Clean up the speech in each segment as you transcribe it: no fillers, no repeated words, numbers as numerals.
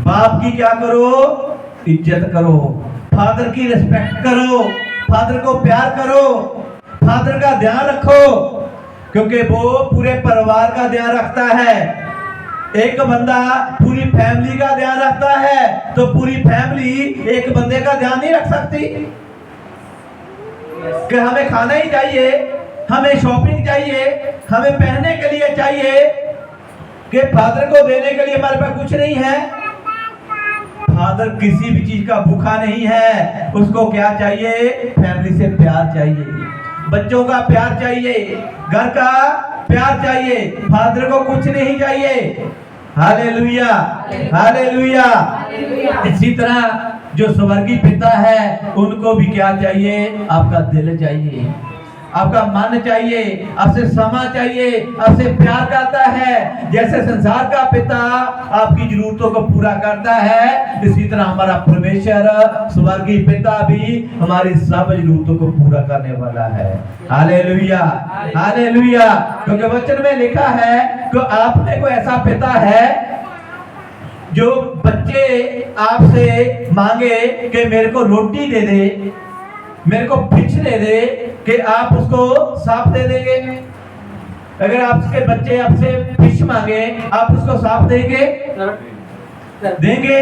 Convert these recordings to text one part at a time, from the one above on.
बाप की क्या करो, इज्जत करो, फादर की रिस्पेक्ट करो, फादर को प्यार करो, फादर का ध्यान रखो, क्योंकि वो पूरे परिवार का ध्यान रखता है। एक बंदा पूरी फैमिली का ध्यान रखता है तो पूरी फैमिली एक बंदे का ध्यान नहीं रख सकती। कि हमें खाना ही चाहिए, हमें शॉपिंग चाहिए, हमें पहनने के लिए चाहिए, कि फादर को देने के लिए हमारे पास कुछ नहीं है। फादर किसी भी चीज का भूखा नहीं है, उसको क्या चाहिए, फैमिली से प्यार चाहिए, बच्चों का प्यार चाहिए, घर का प्यार चाहिए, फादर को कुछ नहीं चाहिए। Hallelujah, hallelujah. इसी तरह जो स्वर्गीय पिता है उनको भी क्या चाहिए, आपका दिल चाहिए, आपका मन चाहिए, आपसे समा चाहिए, आपसे प्यार करता है। जैसे संसार का पिता आपकी जरूरतों को पूरा करता है, इसी तरह हमारा परमेश्वर स्वर्गीय पिता भी हमारी सब जरूरतों को पूरा करने वाला है। Hallelujah, hallelujah. क्योंकि वचन में लिखा है कि आपने कोई ऐसा पिता है जो बच्चे आपसे मांगे कि मेरे को रोटी दे दे, मेरे को फिश दे दे, कि आप उसको साफ दे देंगे। अगर आपके बच्चे आपसे फिश मांगे, आप उसको साफ देंगे, देंगे?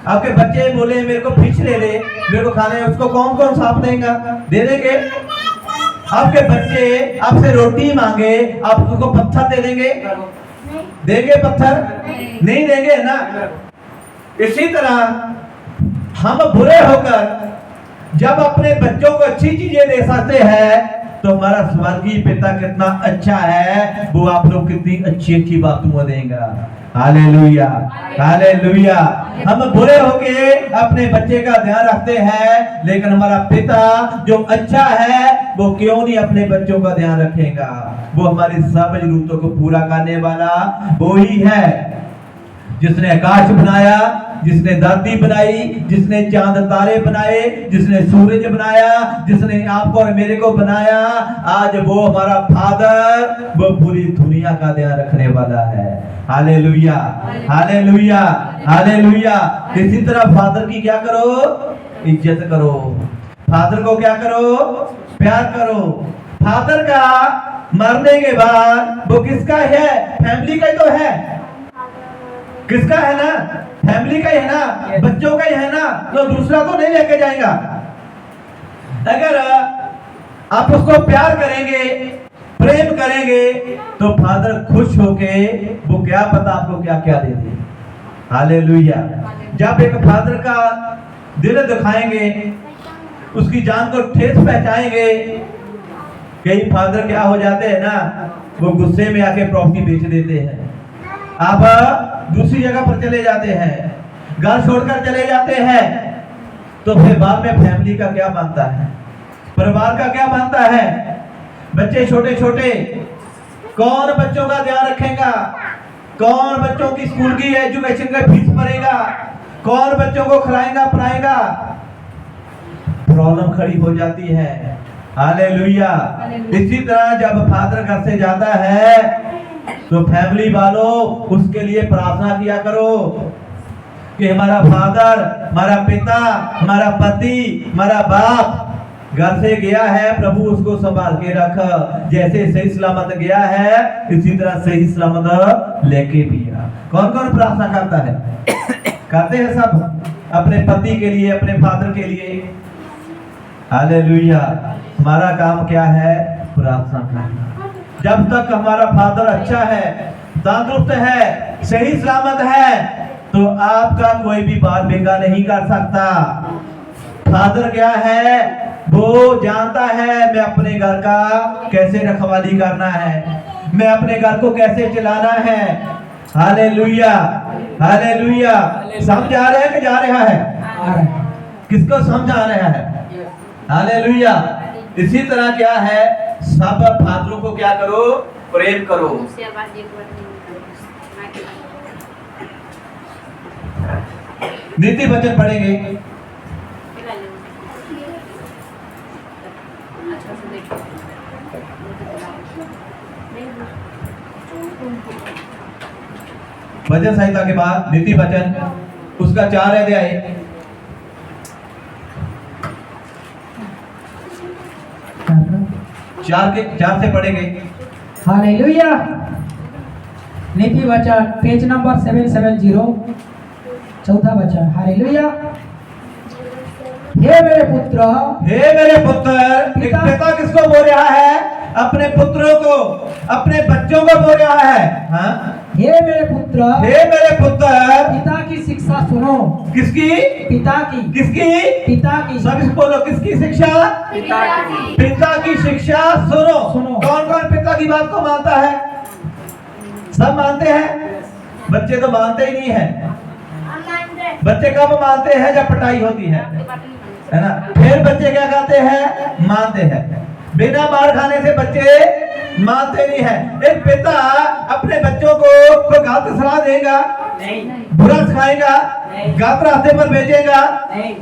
आपके बच्चे बोले मेरे को फिश दे दे, मेरे को खाने, उसको कौन कौन साफ देगा, दे देंगे? आपके बच्चे आपसे रोटी मांगे, आप उसको पत्थर दे देंगे, देंगे पत्थर? नहीं देंगे ना। इसी तरह हम बुरे होकर जब अपने बच्चों को अच्छी चीजें दे सकते हैं तो हमारा स्वर्गीय पिता कितना अच्छा है, वो आप लोग कितनी अच्छी अच्छी बातों देगा। Hallelujah, hallelujah. हम बुरे होके अपने बच्चे का ध्यान रखते हैं, लेकिन हमारा पिता जो अच्छा है वो क्यों नहीं अपने बच्चों का ध्यान रखेगा। वो हमारी सब जरूरतों को पूरा करने वाला वो ही है, जिसने आकाश बनाया, जिसने धरती बनाई, जिसने चांद तारे बनाए, जिसने सूरज बनाया, जिसने आपको और मेरे को बनाया। आज वो हमारा फादर, वो पूरी दुनिया का ध्यान रखने वाला है। Hallelujah, hallelujah, hallelujah. इसी तरह फादर की क्या करो, इज्जत करो, फादर को क्या करो, प्यार करो। फादर का मरने के बाद वो किसका है, फैमिली का ही तो है, किसका है ना, फैमिली का ही है ना, बच्चों का ही है ना, तो दूसरा तो नहीं लेके जाएगा। अगर आप उसको प्यार करेंगे, प्रेम करेंगे, तो फादर खुश होके वो क्या पता आपको क्या क्या दे दे। हालेलुया। जब एक फादर का दिल दिखाएंगे, उसकी जान को ठेस पहुंचाएंगे। कई फादर क्या हो जाते हैं ना, वो गुस्से में आके प्रॉपर्टी बेच देते हैं, आप दूसरी जगह पर चले जाते हैं, घर छोड़कर चले जाते हैं, तो फिर बाद में फैमिली का क्या बनता है, परिवार का क्या बनता है। बच्चे छोटे छोटे, कौन बच्चों का ध्यान रखेगा, कौन बच्चों की स्कूल की एजुकेशन का फीस भरेगा, कौन बच्चों को खिलाएगा पिलाएगा, प्रॉब्लम खड़ी हो जाती है। हालेलुया। इसी तरह जब फादर घर से जाता है तो फैमिली वालों उसके लिए प्रार्थना किया करो कि हमारा फादर, हमारा पिता, हमारा पति, हमारा बाप घर से गया है, प्रभु उसको संभाल के रख। जैसे सही सलामत गया है, इसी तरह सही सलामत लेके भी आ। कौन कौन प्रार्थना करता है, करते हैं सब अपने पति के लिए, अपने फादर के लिए। हालेलुया। हमारा काम क्या है, प्रार्थना करना। जब तक हमारा फादर अच्छा है, तंदुरुस्त है, सही सलामत है, तो आपका कोई भी बात बेगा नहीं कर सकता। फादर क्या है, वो जानता है मैं अपने घर का कैसे रखवाली करना है, मैं अपने घर को कैसे चलाना है। Hallelujah, hallelujah. समझ आ रहा है कि जा रहा है, किसको समझ आ रहा है। हालेलुया। इसी तरह क्या है, सब फादरों को क्या करो, प्रेम करो। नीति वचन पढ़ेंगे। वचन संहिता के बाद नीति वचन उसका 4 अध्याय 4 से पढ़ेंगे। हालेलुया। नीति वचन पेज नंबर 770 चौथा वचन। हालेलुया। हे मेरे पुत्र, हे मेरे पुत्र, एक पिता किसको बोल रहा है? अपने पुत्रों को, अपने बच्चों को बोल रहा है। हाँ? हे मेरे पुत्र, हे मेरे पुत्र, पिता की शिक्षा सुनो। किसकी? पिता की। किसकी? पिता की। सब बोलो, किसकी शिक्षा? पिता की। पिता की शिक्षा सुनो। सुनो। कौन कौन पिता की बात को मानता है? सब मानते हैं? बच्चे तो मानते ही नहीं है। बच्चे कब मानते हैं? जब पिटाई होती है ना? फिर बच्चे क्या कहते हैं? मानते हैं। बिना मार खाने से बच्चे मानते नहीं है। एक पिता अपने बच्चों को कोई गलत सलाह देगा? नहीं। बुरा सिखाएगा? गलत रास्ते पर भेजेगा? नहीं।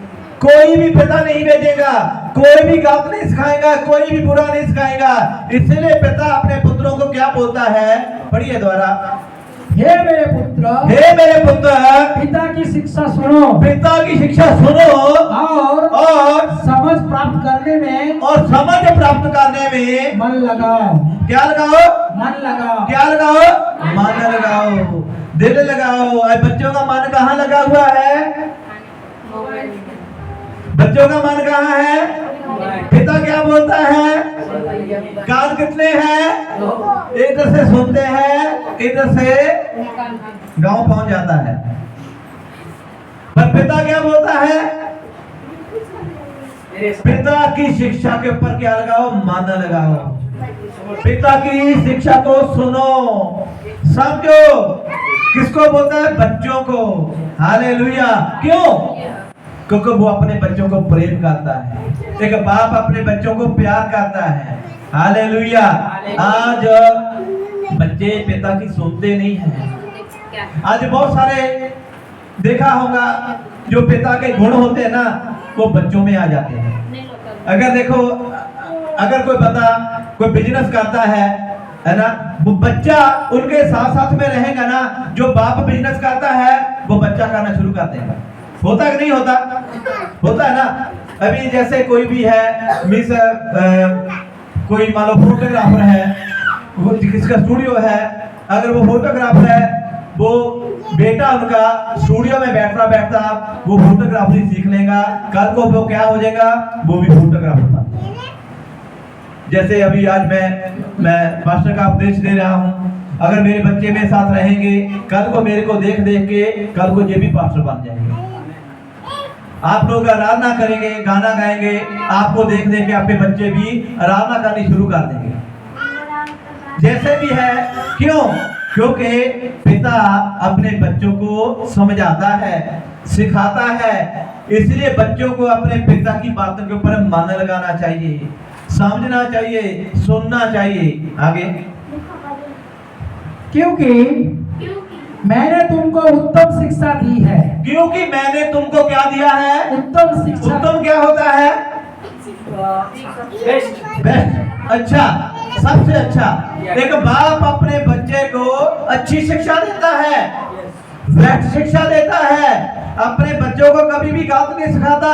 कोई भी पिता नहीं भेजेगा, कोई भी गलत नहीं सिखाएगा, कोई भी बुरा नहीं सिखाएगा। इसलिए पिता अपने पुत्रों को क्या बोलता है? पढ़िए द्वारा। हे मेरे पुत्र, हे मेरे पुत्र, पिता की शिक्षा सुनो। पिता की शिक्षा सुनो और समझ प्राप्त करने में, और समझ प्राप्त करने में मन लगाओ। क्या लगाओ? मन लगाओ। क्या लगाओ? मन लगाओ, दिल लगाओ। अब बच्चों का मन कहाँ लगा हुआ है? बच्चों का मन कहाँ है? पिता क्या बोलता है? कान कितने हैं? इधर से सुनते हैं, इधर से गांव पहुंच जाता है। पर पिता क्या बोलता है? पिता की शिक्षा के ऊपर क्या लगाओ? मन लगाओ। पिता की शिक्षा को सुनो, समझो। किसको बोलता है? बच्चों को। हालेलुया। क्यों? क्योंकि वो अपने बच्चों को प्रेम करता है। एक बाप अपने बच्चों को प्यार करता है। हालेलुया। आज बच्चे पिता की सुनते नहीं हैं। आज बहुत सारे देखा होगा जो पिता के गुण होते हैं ना, वो बच्चों में आ जाते हैं। अगर देखो, अगर कोई बंदा कोई बिजनेस करता है ना, वो बच्चा उनके साथ साथ में रहेगा ना। जो बाप बिजनेस करता है वो बच्चा करना शुरू कर देगा। होता कि नहीं होता? होता है ना। अभी जैसे कोई भी है मिस, कोई मान लो फोटोग्राफर है, वो किसका स्टूडियो है, अगर वो फोटोग्राफर है, वो बेटा उनका स्टूडियो में बैठता बैठता वो फोटोग्राफी सीख लेगा। कल को वो क्या हो जाएगा? वो भी फोटोग्राफर बन। जैसे अभी आज मैं मास्टर का उपदेश दे रहा हूँ। अगर मेरे बच्चे मेरे साथ रहेंगे, कल को मेरे को देख देख के कल को ये भी पास्टर बन जाएंगे। आप लोग आराधना करेंगे, गाना गाएंगे, आपको देख देख के आपके बच्चे भी आराधना करनी शुरू कर देंगे। जैसे भी है, क्यों? क्योंकि पिता अपने बच्चों को समझाता है, सिखाता है। इसलिए बच्चों को अपने पिता की बातों के ऊपर मन लगाना चाहिए, समझना चाहिए, सुनना चाहिए। आगे। क्योंकि मैंने तुमको उत्तम शिक्षा दी है। क्योंकि मैंने तुमको क्या दिया है? उत्तम शिक्षा। उत्तम क्या होता है? बेस्ट, अच्छा, सबसे अच्छा। एक बाप अपने बच्चे को अच्छी शिक्षा देता है, बेस्ट शिक्षा देता है। अपने बच्चों को कभी भी गलत नहीं सिखाता।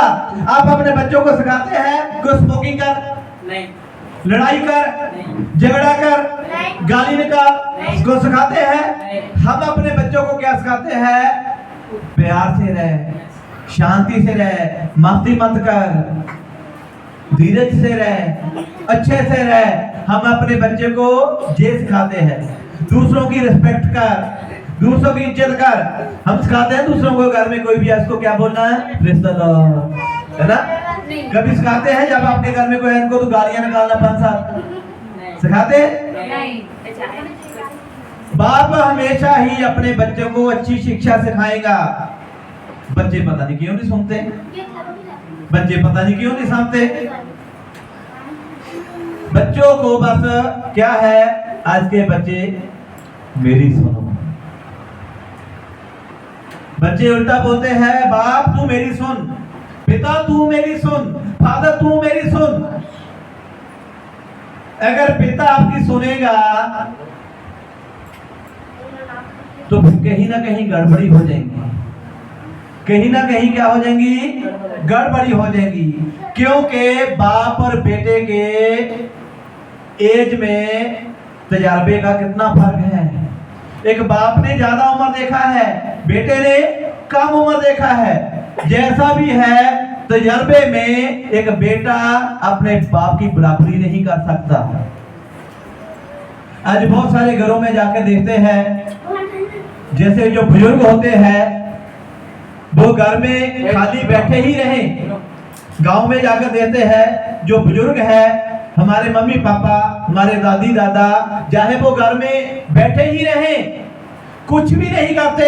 आप अपने बच्चों को सिखाते हैं कि स्मोकिंग कर, नहीं, लड़ाई कर, झगड़ा कर, गाली निकाल, इसको सिखाते हैं। हम अपने बच्चों को क्या सिखाते हैं? प्यार से रहे, शांति से रहे, मस्ती मत कर, धीरज से रहे, अच्छे से रहे। हम अपने बच्चे को ये सिखाते हैं। दूसरों की रिस्पेक्ट कर, दूसरों की इज्जत कर। हम सिखाते हैं दूसरों को, घर में कोई भी है उसको क्या बोलना है? है ना? कभी सिखाते हैं जब आपके घर में कोई है इनको तो गालियां निकालना पांच साथ सिखाते? नहीं। बाप हमेशा ही अपने बच्चों को अच्छी शिक्षा सिखाएगा। बच्चे पता नहीं क्यों नहीं सुनते, बच्चे पता नहीं क्यों नहीं समझते। बच्चों को बस क्या है, आज के बच्चे मेरी सुनो। बच्चे उल्टा बोलते हैं, बाप तू मेरी सुन, पिता तू मेरी सुन, फादर तू मेरी सुन। अगर पिता आपकी सुनेगा तो कहीं ना कहीं गड़बड़ी हो जाएगी। कहीं ना कहीं क्या हो जाएंगी, गड़बड़ी हो जाएगी। क्योंकि बाप और बेटे के एज में तजर्बे का कितना फर्क है। एक बाप ने ज्यादा उम्र देखा है, बेटे ने कम उम्र देखा है। जैसा भी है, तजर्बे में एक बेटा अपने बाप की बराबरी नहीं कर सकता। आज बहुत सारे घरों में जाकर देखते हैं, जैसे जो बुजुर्ग होते हैं वो घर में खाली बैठे ही रहे। गांव में जाकर देखते हैं जो बुजुर्ग है, हमारे मम्मी पापा, हमारे दादी दादा, चाहे वो घर में बैठे ही रहे, कुछ भी नहीं करते,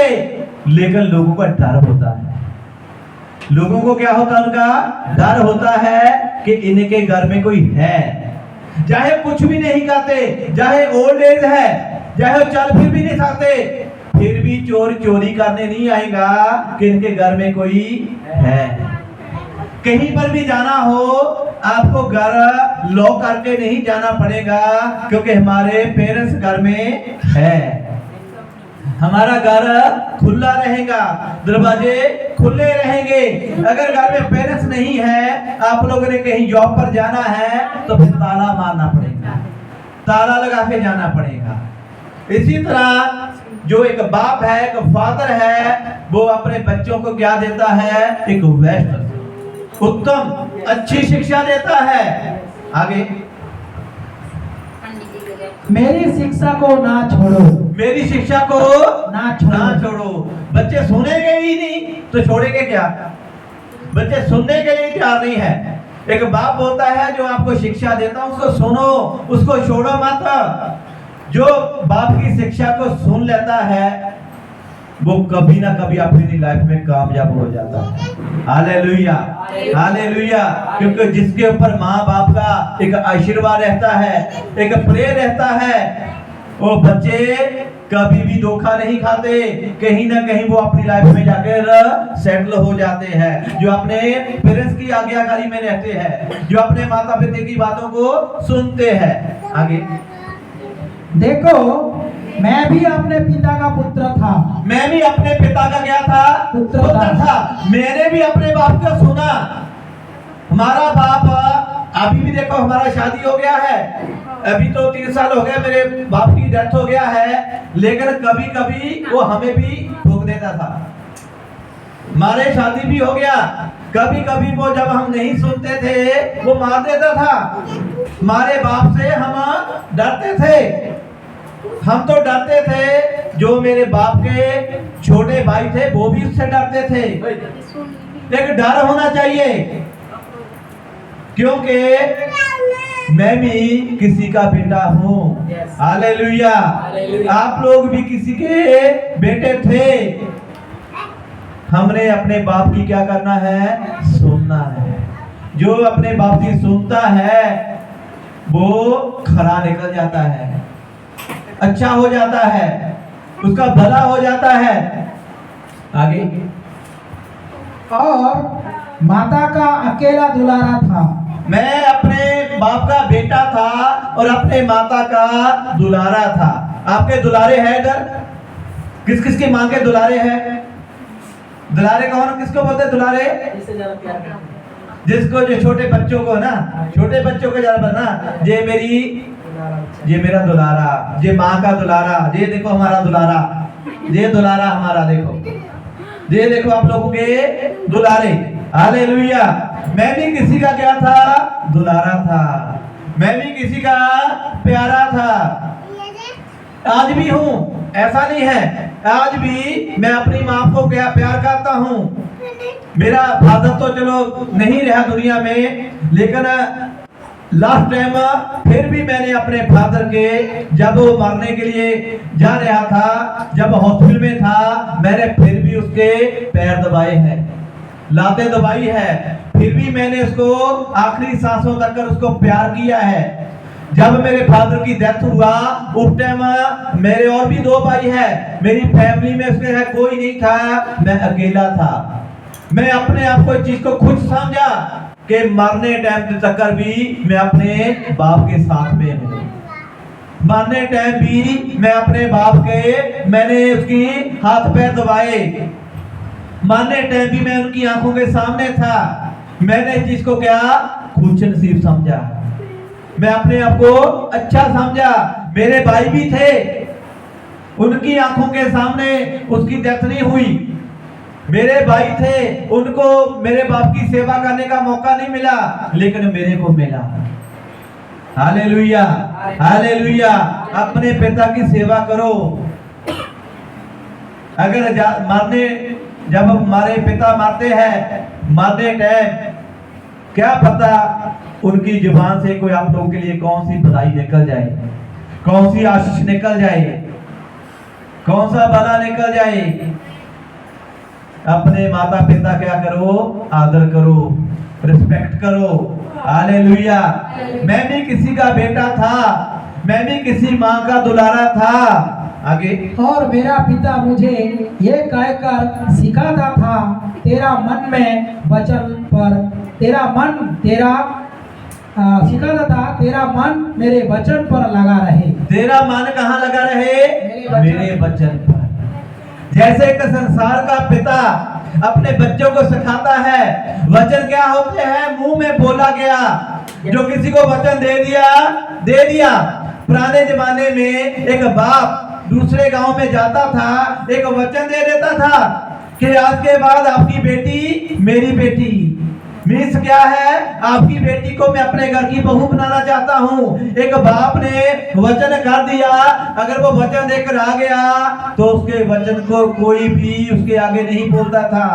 लेकिन लोगों का डर होता है। लोगों को क्या होता है, उनका डर होता है कि इनके घर में कोई है। चाहे कुछ भी नहीं करते, चाहे ओल्ड एज है, चाहे चल फिर भी नहीं सकते, फिर भी चोर चोरी करने नहीं आएगा कि इनके घर में कोई है। कहीं पर भी जाना हो, आपको घर लॉक करके नहीं जाना पड़ेगा, क्योंकि हमारे पेरेंट्स घर में है। हमारा घर खुला रहेगा, दरवाजे खुले रहेंगे। अगर घर में पेरेंट्स नहीं है, आप लोगों ने कहीं जॉब पर जाना है, तो फिर ताला मारना पड़ेगा, ताला लगा के जाना पड़ेगा। इसी तरह जो एक बाप है, एक फादर है, वो अपने बच्चों को क्या देता है, एक बेस्ट, उत्तम, अच्छी शिक्षा देता है। आगे, मेरी शिक्षा को ना छोड़ो, मेरी शिक्षा को ना छोड़ो। बच्चे सुनेंगे ही नहीं तो छोड़ेंगे क्या? बच्चे सुनने के लिए तैयार नहीं है। एक बाप होता है जो आपको शिक्षा देता है, उसको सुनो, उसको छोड़ो मत। जो बाप की शिक्षा को सुन लेता है, वो कभी ना कभी अपनी लाइफ में कामयाब हो जाता है। Hallelujah, hallelujah. क्योंकि जिसके ऊपर माँ बाप का एक आशीर्वाद रहता है, एक प्रेम रहता है, वो बच्चे कभी भी धोखा नहीं खाते। कहीं ना कहीं वो अपनी लाइफ में जाकर सेटल हो जाते हैं। जो अपने पेरेंट्स की आज्ञाकारी में रहते हैं, जो अपने माता पिता की बातों को सुनते हैं। आगे, देखो मैं भी अपने पिता का पुत्र था। मैं भी अपने पिता का क्या था? पुत्र था। मैंने भी अपने बाप का सुना। हमारा बाप, अभी भी देखो हमारा शादी हो गया है, अभी तो 3 साल हो गए, मेरे बाप की डेथ हो गया है, लेकिन कभी कभी वो हमें भी ठोक देता था। हमारे शादी भी हो गया, कभी कभी वो जब हम नहीं सुनते थे वो मार देता था। हमारे बाप से हम डरते थे। हम तो डरते थे, जो मेरे बाप के छोटे भाई थे वो भी उससे डरते थे। एक डर होना चाहिए, क्योंकि मैं भी किसी का बेटा हूँ। हालेलुया। आप लोग भी किसी के बेटे थे। हमने अपने बाप की क्या करना है? सुनना है। जो अपने बाप की सुनता है वो खरा निकल जाता है, अच्छा हो जाता है, उसका भला हो जाता है। आगे, और माता का अकेला दुलारा था। मैं अपने बाप का बेटा था और अपने माता का दुलारा था। आपके दुलारे हैं इधर? किस किस की माँ के दुलारे हैं? दुलारे कौन, किसको बोलते हैं दुलारे? जिसको, जो छोटे बच्चों को ना, छोटे बच्चों को ज्यादा ना, ये मेरा दुलारा, ये माँ का दुलारा, ये देखो हमारा दुलारा, ये दुलारा हमारा, देखो ये देखो आप लोगों के दुलारे। हालेलुया। मैं भी किसी का क्या था? दुलारा था। मैं भी किसी का प्यारा था। आज भी हूँ, ऐसा नहीं है। आज भी मैं अपनी माँ को क्या प्यार करता हूँ। मेरा फादर तो चलो नहीं रहा दुनिया में, लेकिन लास्ट टाइम फिर भी मैंने अपने फादर के, जब वो मरने के लिए जा रहा था, जब हॉस्पिटल में था, मैंने फिर भी उसके पैर दबाए हैं, लातें दबाई है। फिर भी मैंने उसको आखिरी सांसों तक उसको प्यार किया है। जब मेरे फादर की डेथ हुआ, उस टाइम मेरे और भी 2 भाई हैं, मेरी फैमिली में उसके है कोई नहीं था, मैं अकेला था। मैं अपने आप को इस चीज को खुद समझा कि मरने टाइम तक भी मैं अपने बाप के साथ में हूँ। मरने टाइम भी मैं अपने बाप के, मैंने उसकी हाथ पैर दबाए। मारने टाइम भी मैं उनकी आंखों के सामने था। मैंने इस चीज को क्या खुशनसीब समझा, मैं अपने आप को अच्छा समझा। मेरे भाई भी थे, उनकी आंखों के सामने उसकी डेथ नहीं हुई। मेरे भाई थे, उनको मेरे बाप की सेवा करने का मौका नहीं मिला, लेकिन मेरे को मिला। Hallelujah, hallelujah. अपने पिता की सेवा करो। अगर मारने, जब हमारे पिता मारते हैं, मारने टाइम क्या पता उनकी जुबान से कोई आप लोगों के लिए कौन सी भलाई निकल जाए, कौन सी आशीष निकल जाए, कौन सा भला निकल जाए। अपने माता पिता क्या करो, आदर करो, रिस्पेक्ट करो। हालेलुया। मैं भी किसी का बेटा था, मैं भी किसी माँ का दुलारा था। आगे, और मेरा पिता मुझे ये कहकर सिखाता था, तेरा मन में वचन पर, तेरा मन तेरा सिखाता था, तेरा मन मेरे वचन पर लगा रहे। तेरा मन कहाँ लगा रहे? मेरे वचन पर। जैसे एक संसार का पिता अपने बच्चों को सिखाता है, वचन क्या होते हैं? मुंह में बोला गया। जो किसी को वचन दे दिया। पुराने जमाने में एक बाप दूसरे गांव में जाता था, एक वचन दे देता था कि आज के बाद आपकी बेटी मेरी बेटी। मीन्स क्या है? आपकी बेटी को मैं अपने घर की बहू बनाना चाहता हूँ। एक बाप ने वचन कर दिया, अगर वो वचन देकर आ गया तो उसके वचन को कोई भी उसके आगे नहीं बोलता था।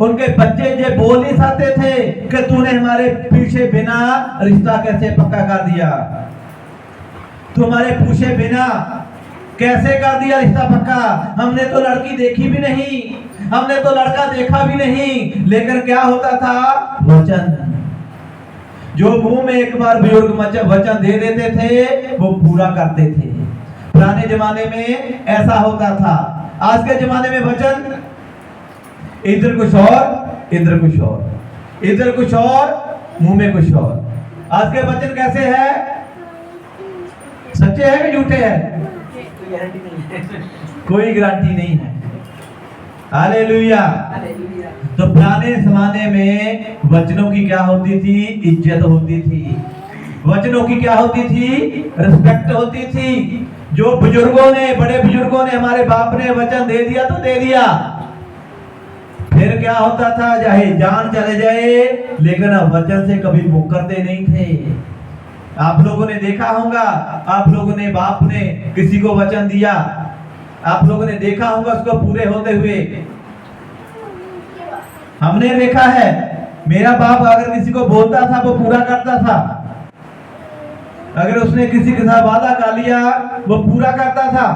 उनके बच्चे ये बोल नहीं सकते थे कि तूने हमारे पीछे बिना रिश्ता कैसे पक्का कर दिया, तुम्हारे पूछे बिना कैसे कर दिया रिश्ता पक्का। हमने तो लड़की देखी भी नहीं, हमने तो लड़का देखा भी नहीं, लेकिन क्या होता था? वचन। जो मुंह में एक बार बुजुर्ग वचन दे देते थे वो पूरा करते थे। पुराने जमाने में ऐसा होता था। आज के जमाने में वचन इधर कुछ और, इधर कुछ और, इधर कुछ और, मुंह में कुछ और। आज के वचन कैसे है? सच्चे हैं कि झूठे हैं? कोई गारंटी नहीं है। हालेलुया। तो पुराने जमाने में वचनों की क्या होती थी? इज्जत होती थी। वचनों की क्या होती थी? रिस्पेक्ट होती थी। जो बुजुर्गों ने, बड़े बुजुर्गों ने, हमारे बाप ने वचन दे दिया तो दे दिया। फिर क्या होता था? चाहे जान चले जाए, लेकिन वचन से कभी मुकरते नहीं थे। आप लोगों ने देखा होगा, आप लोगों ने, बाप ने किसी को वचन दिया, आप लोगों ने देखा होगा उसको पूरे होते हुए। हमने देखा है, मेरा बाप अगर किसी को बोलता था वो पूरा करता था। अगर उसने किसी के साथ वादा कर लिया वो पूरा करता था।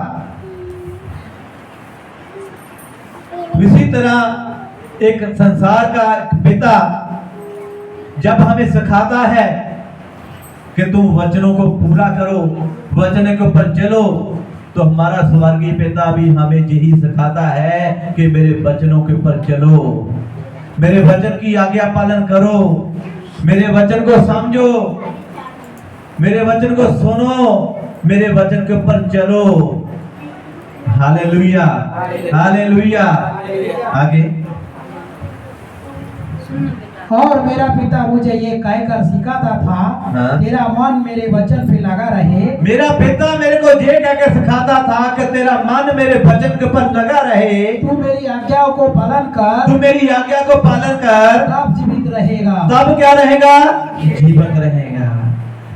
इसी तरह एक संसार का पिता जब हमें सिखाता है कि तुम वचनों को पूरा करो, वचन के ऊपर चलो, तो हमारा स्वर्गीय पिता भी हमें यही सिखाता है कि मेरे वचनों के ऊपर चलो, मेरे वचन की आज्ञा पालन करो, मेरे वचन को समझो, मेरे वचन को सुनो, मेरे वचन के ऊपर चलो। Hallelujah, hallelujah. आगे, और मेरा पिता मुझे ये कहकर सिखाता था, हाँ? तेरा मन मेरे वचन पे लगा रहे। मेरा पिता मेरे को ये कहकर सिखाता था कि तेरा मन मेरे वचन के ऊपर लगा रहे। तू मेरी आज्ञाओं को पालन कर, तू मेरी आज्ञा को पालन कर, तब जीवित रहेगा। तब क्या रहेगा? जीवित रहेगा।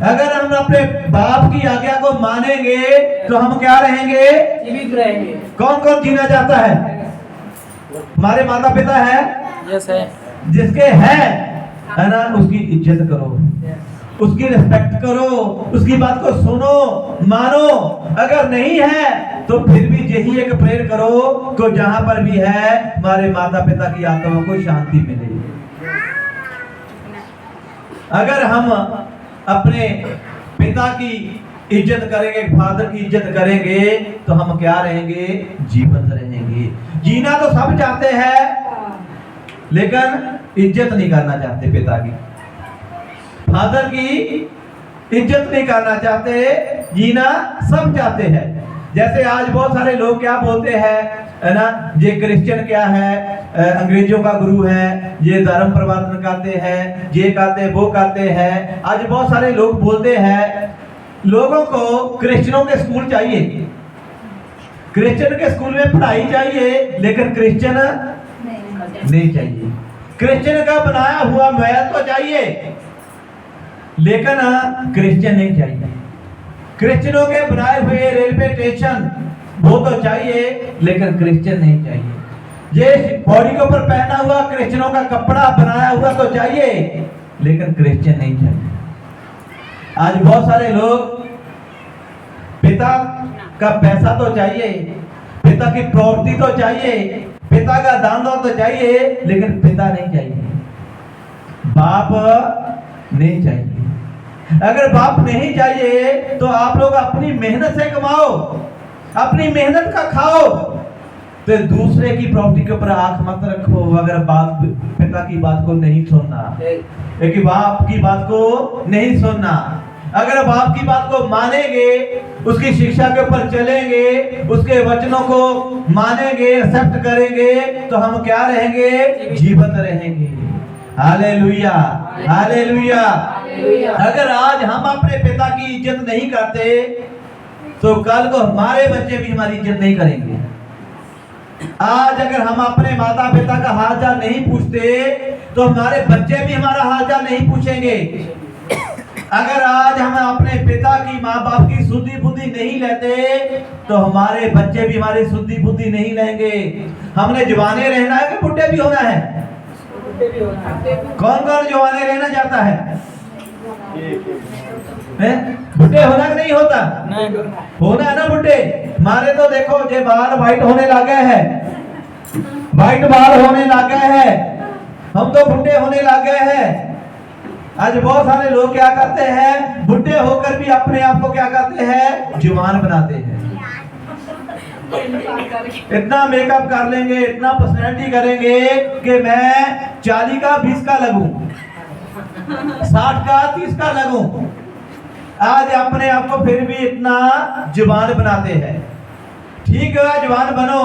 अगर हम अपने बाप की आज्ञा को मानेंगे तो हम क्या रहेंगे? जीवित रहेंगे। कौन कौन जीना चाहता है? हमारे माता पिता है, यस है। जिसके है ना, उसकी इज्जत करो, उसकी रिस्पेक्ट करो, उसकी बात को सुनो, मानो। अगर नहीं है तो फिर भी यही एक प्रेयर करो कि जहां पर भी है हमारे माता पिता की आत्मा को शांति मिले। अगर हम अपने पिता की इज्जत करेंगे, फादर की इज्जत करेंगे, तो हम क्या रहेंगे? जीवित रहेंगे। जीना तो सब चाहते हैं, लेकिन इज्जत नहीं करना चाहते पिता की, फादर की इज्जत नहीं करना चाहते। जीना सब चाहते हैं। जैसे आज बहुत सारे लोग क्या बोलते हैं है ना, ये क्रिश्चियन क्या है, अंग्रेजों का गुरु है, ये धर्म प्रवर्तन करते हैं, ये कहते वो कहते हैं। आज बहुत सारे लोग बोलते हैं लोगों को क्रिश्चियनों के स्कूल चाहिए, क्रिश्चियन के स्कूल में पढ़ाई चाहिए, लेकिन क्रिश्चियन नहीं चाहिए। क्रिश्चियन का बनाया हुआ महल तो चाहिए, लेकिन क्रिश्चियन नहीं चाहिए। क्रिश्चियनों के बनाए हुए रेलवे स्टेशन वो तो चाहिए, लेकिन क्रिश्चियन नहीं चाहिए। ये बॉडी के ऊपर पहना हुआ क्रिश्चियनों का कपड़ा बनाया हुआ तो चाहिए, लेकिन क्रिश्चियन नहीं चाहिए। आज बहुत सारे लोग पिता का पैसा तो चाहिए, पिता की प्रॉपर्टी तो चाहिए, पिता का दान तो चाहिए, लेकिन पिता नहीं चाहिए, बाप नहीं चाहिए। अगर बाप नहीं चाहिए तो आप लोग अपनी मेहनत से कमाओ, अपनी मेहनत का खाओ, तो दूसरे की प्रॉपर्टी के ऊपर आंख मत रखो। अगर बाप पिता की बात को नहीं सुनना, कि बाप की बात को नहीं सुनना, अगर बाप की बात को मानेंगे, उसकी शिक्षा के ऊपर चलेंगे, उसके वचनों को मानेंगे, एक्सेप्ट करेंगे, तो हम क्या रहेंगे? जीवित रहेंगे। Hallelujah, hallelujah. अगर आज हम अपने पिता की इज्जत नहीं करते तो कल को हमारे बच्चे भी हमारी इज्जत नहीं करेंगे। आज अगर हम अपने माता पिता का हालचाल नहीं पूछते तो हमारे बच्चे भी हमारा हालचाल नहीं पूछेंगे। अगर आज हम अपने पिता की माँ बाप की शुद्धि बुद्धि नहीं लेते तो हमारे बच्चे भी हमारी शुद्धि बुद्धि नहीं लेंगे। हमने जवाने रहना है कि बुढ़े भी होना है? कौन कौन जवाने रहना चाहता है? बुढ़े होना कि नहीं होता? होना है ना बुढ़े। हमारे तो देखो ये बाल व्हाइट होने लगे हैं, व्हाइट बाल होने लगे हैं, हम तो बुढ़े होने लगे हैं। आज बहुत सारे लोग क्या करते हैं, बुढ़े होकर भी अपने आप को क्या करते हैं? जवान बनाते हैं। इतना मेकअप कर लेंगे, इतना पर्सनैलिटी करेंगे कि मैं 40 का 20 का लगूं, 60 का 30 का लगूं। आज अपने आप को फिर भी इतना जवान बनाते हैं। ठीक है, जवान बनो,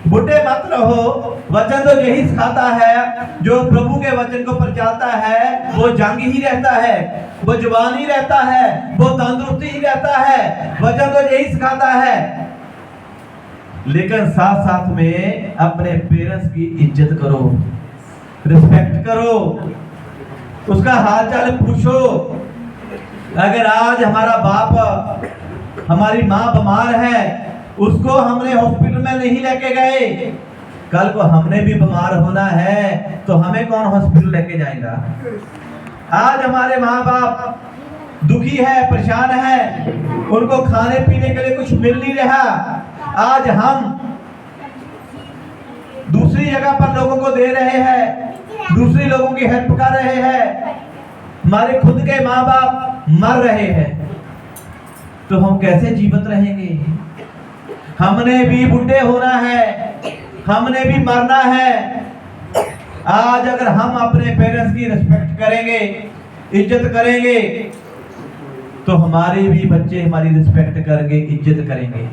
बुढ़े मत रहो। वचन तो यही सिखाता है, जो प्रभु के वचन को पर चलता है वो जंग ही रहता है, वो जवान ही रहता है, वो तंदुरुस्ती ही रहता है। वचन तो यही सिखाता है। लेकिन साथ साथ में अपने पेरेंट्स की इज्जत करो, रिस्पेक्ट करो, उसका हाल चाल पूछो। अगर आज हमारा बाप, हमारी माँ बीमार है, उसको हमने हॉस्पिटल में नहीं लेके गए, कल को हमने भी बीमार होना है तो हमें कौन हॉस्पिटल लेके जाएगा? आज हमारे माँ बाप दुखी है, परेशान है, उनको खाने पीने के लिए कुछ मिल नहीं रहा। आज हम दूसरी जगह पर लोगों को दे रहे हैं, दूसरी लोगों की हेल्प कर रहे हैं, हमारे खुद के माँ बाप मर रहे हैं, तो हम कैसे जीवित रहेंगे? हमने भी बुढ़े होना है, हमने भी मरना है। आज अगर हम अपने पेरेंट्स की रिस्पेक्ट करेंगे, इज्जत करेंगे, तो हमारे भी बच्चे हमारी रिस्पेक्ट करेंगे, इज्जत करेंगे।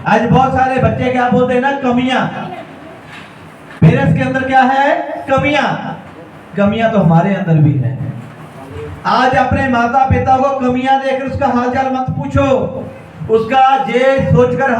आज बहुत सारे बच्चे क्या बोलते हैं ना, कमियां। पेरेंट्स के अंदर क्या है? कमियां। कमियां तो हमारे अंदर भी है। आज अपने माता पिता को कमियां देखकर उसका हालचाल मत पूछो, उसका ये सोचकर